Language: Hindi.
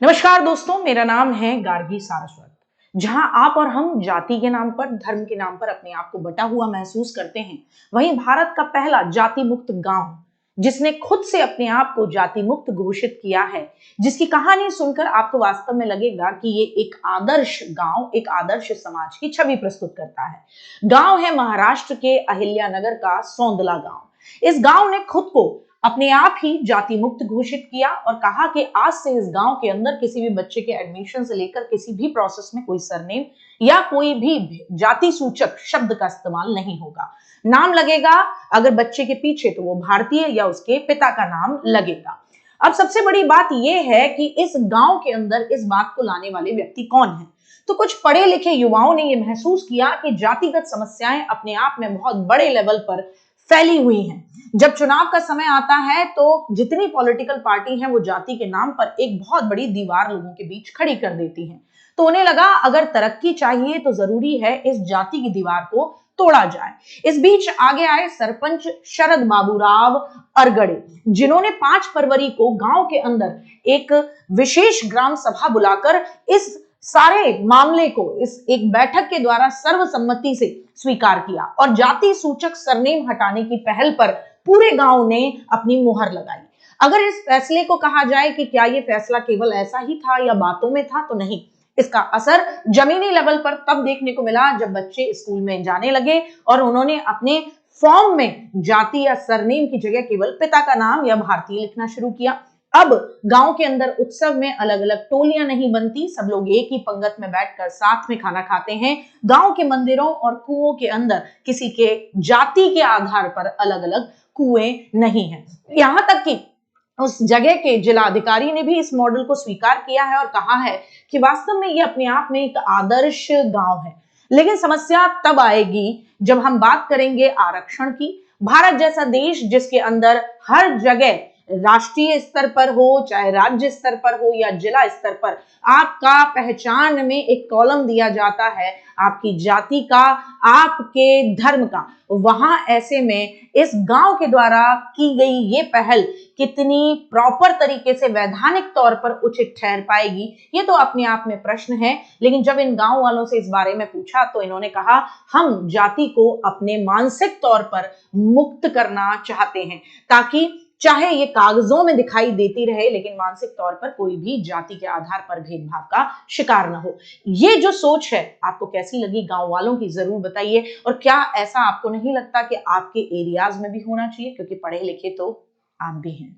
नमस्कार दोस्तों, मेरा नाम है गार्गी सारस्वत। जहां आप और हम जाति के नाम पर, धर्म के नाम पर अपने आप को बटा हुआ महसूस करते हैं, वहीं भारत का पहला जाति मुक्त गांव जिसने खुद से अपने आप को जाति मुक्त घोषित किया है, जिसकी कहानी सुनकर आपको वास्तव में लगेगा कि ये एक आदर्श गांव, एक आदर्श समाज की छवि प्रस्तुत करता है। गांव है महाराष्ट्र के अहिल्यानगर का सौंदला गांव। इस गांव ने खुद को अपने आप ही जाति मुक्त घोषित किया और कहा कि आज से इस गांव के अंदर किसी भी बच्चे के एडमिशन से लेकर किसी भी प्रोसेस में कोई सरनेम या कोई भी जाति सूचक शब्द का इस्तेमाल नहीं होगा। नाम लगेगा अगर बच्चे के पीछे तो वो भारतीय या उसके पिता का नाम लगेगा। अब सबसे बड़ी बात यह है कि इस गांव के अंदर इस बात को लाने वाले व्यक्ति कौन है। तो कुछ पढ़े लिखे युवाओं ने यह महसूस किया कि जातिगत समस्याएं अपने आप में बहुत बड़े लेवल पर फैली हुई हैं। जब चुनाव का समय आता है तो जितनी पॉलिटिकल पार्टी है वो जाति के नाम पर एक बहुत बड़ी दीवार लोगों के बीच खड़ी कर देती है। तो उन्हें लगा अगर तरक्की चाहिए तो जरूरी है इस जाति की दीवार को तोड़ा जाए। इस बीच आगे आए सरपंच शरद बाबूराव अरगड़े, जिन्होंने 5 फरवरी को गांव के अंदर एक विशेष ग्राम सभा बुलाकर इस सारे मामले को इस एक बैठक के द्वारा सर्वसम्मति से स्वीकार किया और जाति सूचक सरनेम हटाने की पहल पर पूरे गांव ने अपनी मुहर लगाई। अगर इस फैसले को कहा जाए कि क्या ये फैसला केवल ऐसा ही था या बातों में था, तो नहीं। इसका असर जमीनी लेवल पर तब देखने को मिला जब बच्चे स्कूल में जाने लगे और उन्होंने अपने फॉर्म में जाति या सरनेम की जगह केवल पिता का नाम या भारतीय लिखना शुरू किया। अब गांव के अंदर उत्सव में अलग अलग टोलियां नहीं बनती, सब लोग एक ही पंगत में बैठकर साथ में खाना खाते हैं। गांव के मंदिरों और कुओं के अंदर किसी के जाति के आधार पर अलग अलग कुएं नहीं हैं। यहां तक कि उस जगह के जिलाधिकारी ने भी इस मॉडल को स्वीकार किया है और कहा है कि वास्तव में ये अपने आप में एक आदर्श गांव है। लेकिन समस्या तब आएगी जब हम बात करेंगे आरक्षण की। भारत जैसा देश जिसके अंदर हर जगह राष्ट्रीय स्तर पर हो, चाहे राज्य स्तर पर हो या जिला स्तर पर, आपका पहचान में एक कॉलम दिया जाता है आपकी जाति का, आपके धर्म का। वहां ऐसे में इस गांव के द्वारा की गई ये पहल कितनी प्रॉपर तरीके से वैधानिक तौर पर उचित ठहर पाएगी, ये तो अपने आप में प्रश्न है। लेकिन जब इन गांव वालों से इस बारे में पूछा तो इन्होंने कहा हम जाति को अपने मानसिक तौर पर मुक्त करना चाहते हैं, ताकि चाहे ये कागजों में दिखाई देती रहे लेकिन मानसिक तौर पर कोई भी जाति के आधार पर भेदभाव का शिकार न हो। ये जो सोच है आपको कैसी लगी गांव वालों की, जरूर बताइए। और क्या ऐसा आपको नहीं लगता कि आपके एरियाज में भी होना चाहिए, क्योंकि पढ़े लिखे तो आप भी हैं।